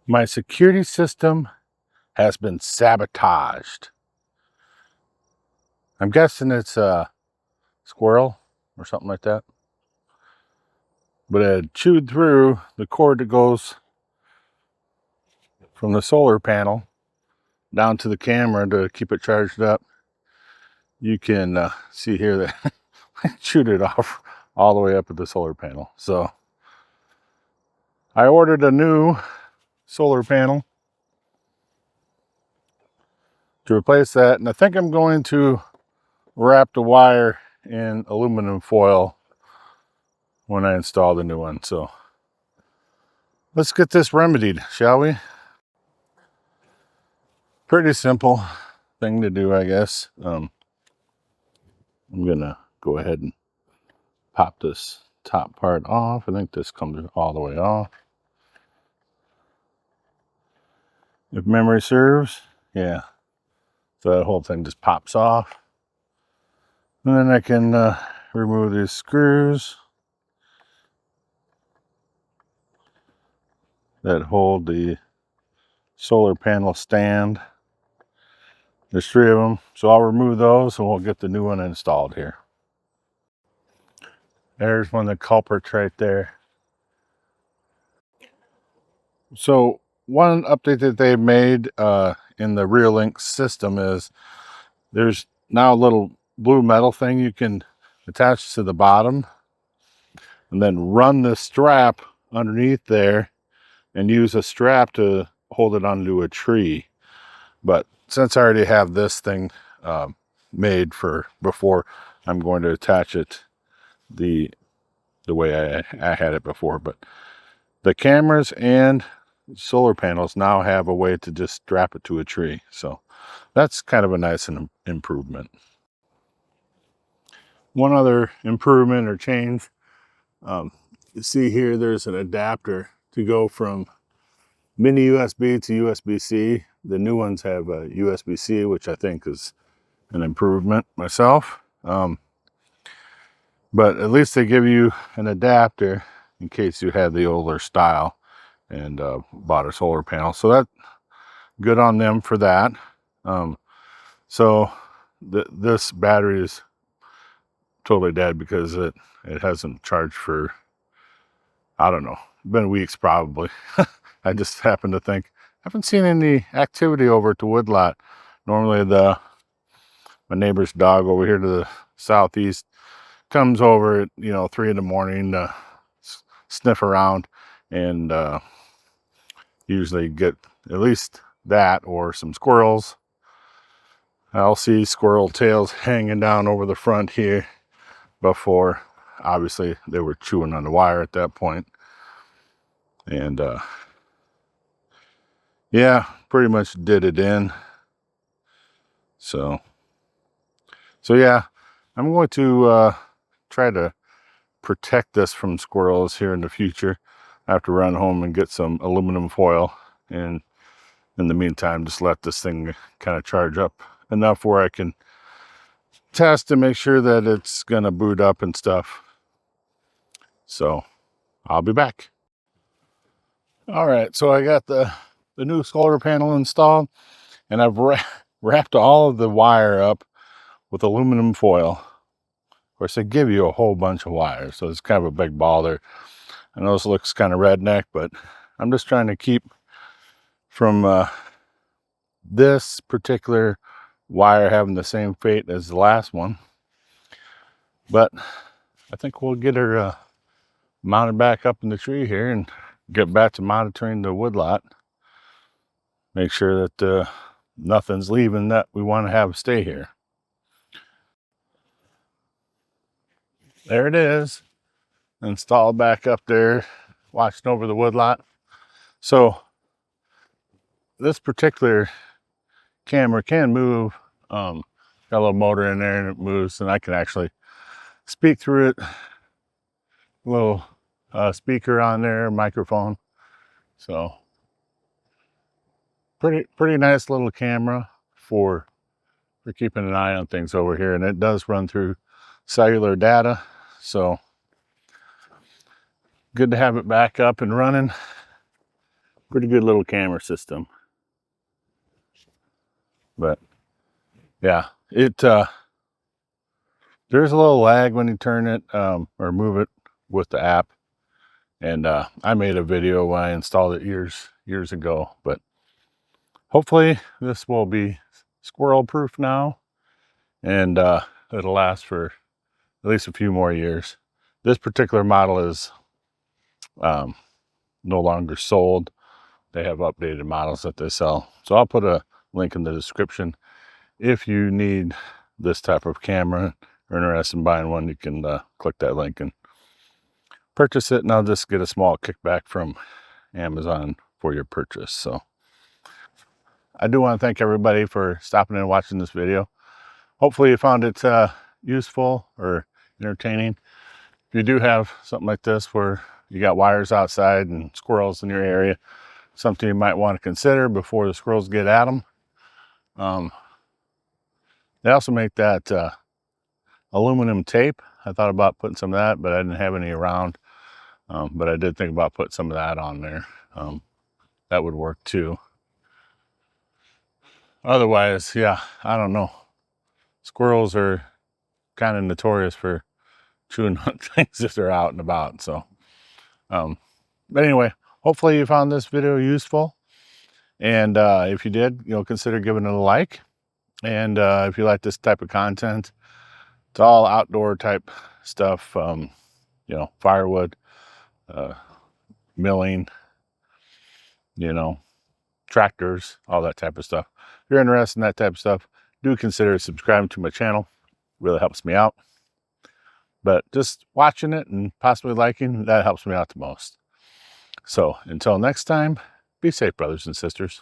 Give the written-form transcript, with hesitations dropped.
My security system has been sabotaged. I'm guessing it's a squirrel or something like that. But it had chewed through the cord that goes from the solar panel down to the camera to keep it charged up. You can see here that I chewed it off all the way up at the solar panel. So I ordered a new solar panel to replace that, and I think I'm going to wrap the wire in aluminum foil when I install the new one. So let's get this remedied, shall we? Pretty simple thing to do, I guess. I'm gonna go ahead and pop this top part off. I think this comes all the way off, if memory serves. Yeah, so that whole thing just pops off, and then I can remove these screws that hold the solar panel stand. There's 3 of them, so I'll remove those and we'll get the new one installed here. There's one of the culprits right there. So one update that they've made in the Reolink system is there's now a little blue metal thing you can attach to the bottom and then run the strap underneath there and use a strap to hold it onto a tree. But since I already have this thing made for before, I'm going to attach it the way I had it before. But the cameras and solar panels now have a way to just strap it to a tree. So that's kind of a nice improvement. One other improvement or change, you see here there's an adapter to go from mini USB to USB-C. The new ones have a USB-C, which I think is an improvement myself. But at least they give you an adapter in case you had the older style and bought a solar panel. So that's good on them for that. So this battery is totally dead because it hasn't charged for, I don't know, been weeks probably. I just happened to think, I haven't seen any activity over at the woodlot. Normally my neighbor's dog over here to the southeast comes over at 3 in the morning to sniff around and usually get at least that or some squirrels. I'll see squirrel tails hanging down over the front here before. Obviously they were chewing on the wire at that point. And yeah, pretty much did it in. So yeah, I'm going to try to protect this from squirrels here in the future. I have to run home and get some aluminum foil, and in the meantime just let this thing kind of charge up enough where I can test to make sure that it's gonna boot up and stuff. So I'll be back. All right, so I got the new solar panel installed, and I've wrapped all of the wire up with aluminum foil. Of course, they give you a whole bunch of wires, so it's kind of a big ball there. I know this looks kind of redneck, but I'm just trying to keep from this particular wire having the same fate as the last one. But I think we'll get her mounted back up in the tree here and get back to monitoring the woodlot. Make sure that nothing's leaving that we want to have stay here. There it is, installed back up there, watching over the woodlot. So this particular camera can move. Got a little motor in there and it moves, and I can actually speak through it. A little speaker on there, microphone. So pretty nice little camera for keeping an eye on things over here, and it does run through cellular data. So good to have it back up and running. pretty good little camera system. But yeah, there's a little lag when you turn it or move it with the app. And I made a video when I installed it years ago, but hopefully this will be squirrel proof now, and it'll last for at least a few more years. This particular model is no longer sold. They have updated models that they sell. So I'll put a link in the description. If you need this type of camera or interested in buying one, you can click that link and purchase it, and I'll just get a small kickback from Amazon for your purchase. So I do want to thank everybody for stopping in and watching this video. Hopefully you found it useful or entertaining. If you do have something like this where you got wires outside and squirrels in your area, something you might want to consider before the squirrels get at them. They also make that aluminum tape. I thought about putting some of that, but I didn't have any around. But I did think about putting some of that on there. That would work too. Otherwise, yeah, I don't know. Squirrels are kind of notorious for chewing on things if they're out and about. So, but anyway, hopefully you found this video useful. And if you did, consider giving it a like. And if you like this type of content, it's all outdoor type stuff, firewood, milling, tractors, all that type of stuff. If you're interested in that type of stuff, do consider subscribing to my channel. It really helps me out. But just watching it and possibly liking, that helps me out the most. So until next time, be safe, brothers and sisters.